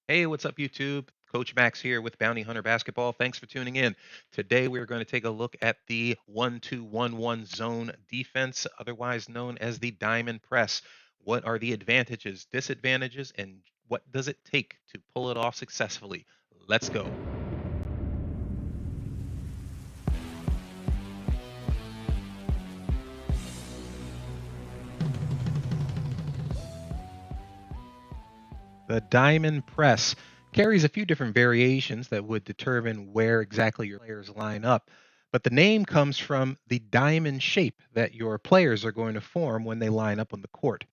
Hey, what's up, YouTube? Coach Max here with Bounty Hunter Basketball. Thanks for tuning in. Today, we're going to take a look at the 1-2-1-1 zone defense, otherwise known as the diamond press. What are the advantages, disadvantages, and what does it take to pull it off successfully? Let's go. The diamond press carries a few different variations that would determine where exactly your players line up. But the name comes from the diamond shape that your players are going to form when they line up on the court.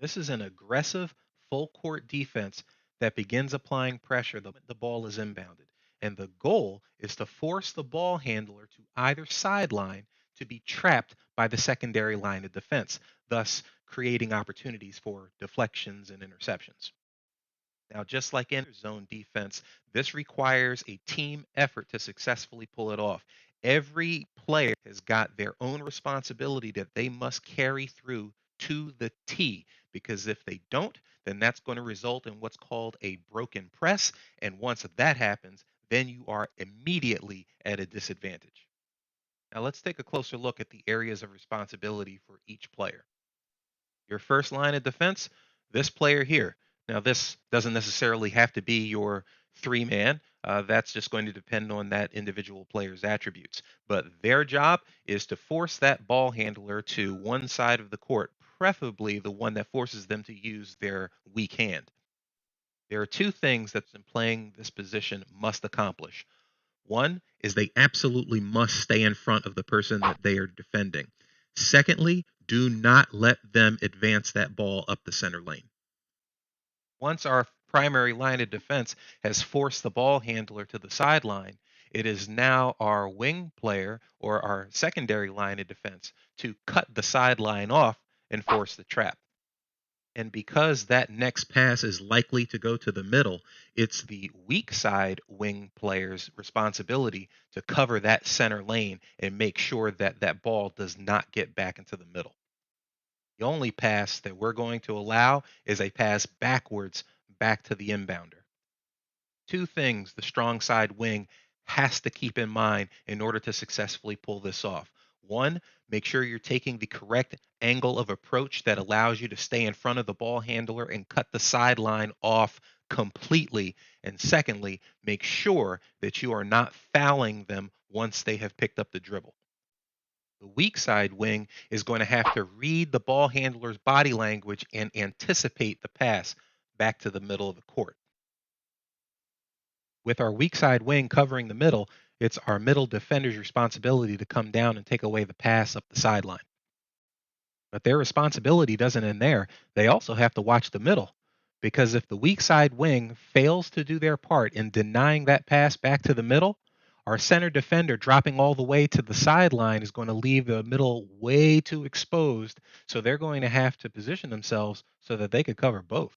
This is an aggressive full court defense that begins applying pressure the moment the ball is inbounded. And the goal is to force the ball handler to either sideline to be trapped by the secondary line of defense, thus creating opportunities for deflections and interceptions. Now, just like in zone defense, this requires a team effort to successfully pull it off. Every player has got their own responsibility that they must carry through to the T, because if they don't, then that's going to result in what's called a broken press. And once that happens, then you are immediately at a disadvantage. Now, let's take a closer look at the areas of responsibility for each player. Your first line of defense, this player here. Now, this doesn't necessarily have to be your three man. That's just going to depend on that individual player's attributes. But their job is to force that ball handler to one side of the court, preferably the one that forces them to use their weak hand. There are two things that in playing this position must accomplish. One is they absolutely must stay in front of the person that they are defending. Secondly, do not let them advance that ball up the center lane. Once our primary line of defense has forced the ball handler to the sideline, it is now our wing player or our secondary line of defense to cut the sideline off and force the trap. And because that next pass is likely to go to the middle, it's the weak side wing player's responsibility to cover that center lane and make sure that that ball does not get back into the middle. The only pass that we're going to allow is a pass backwards back to the inbounder. Two things the strong side wing has to keep in mind in order to successfully pull this off. One, make sure you're taking the correct angle of approach that allows you to stay in front of the ball handler and cut the sideline off completely. And secondly, make sure that you are not fouling them once they have picked up the dribble. The weak side wing is going to have to read the ball handler's body language and anticipate the pass back to the middle of the court. With our weak side wing covering the middle, it's our middle defender's responsibility to come down and take away the pass up the sideline. But their responsibility doesn't end there. They also have to watch the middle, because if the weak side wing fails to do their part in denying that pass back to the middle, our center defender dropping all the way to the sideline is going to leave the middle way too exposed. So they're going to have to position themselves so that they could cover both.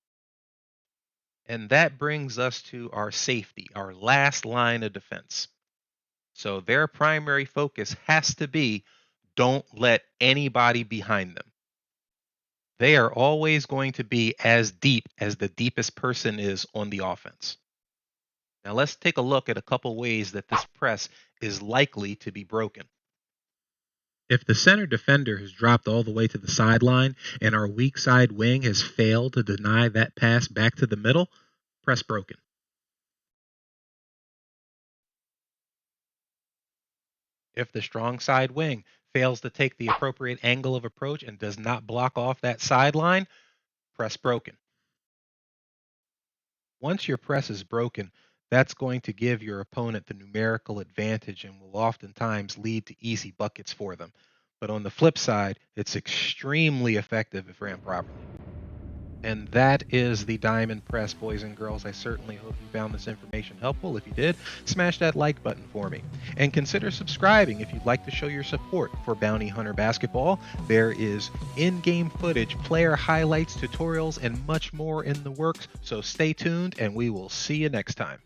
And that brings us to our safety, our last line of defense. So their primary focus has to be don't let anybody behind them. They are always going to be as deep as the deepest person is on the offense. Now let's take a look at a couple ways that this press is likely to be broken. If the center defender has dropped all the way to the sideline and our weak side wing has failed to deny that pass back to the middle, press broken. If the strong side wing fails to take the appropriate angle of approach and does not block off that sideline, press broken. Once your press is broken, that's going to give your opponent the numerical advantage and will oftentimes lead to easy buckets for them. But on the flip side, it's extremely effective if ran properly. And that is the Diamond Press, boys and girls. I certainly hope you found this information helpful. If you did, smash that like button for me. And consider subscribing if you'd like to show your support for Bounty Hunter Basketball. There is in-game footage, player highlights, tutorials, and much more in the works. So stay tuned, and we will see you next time.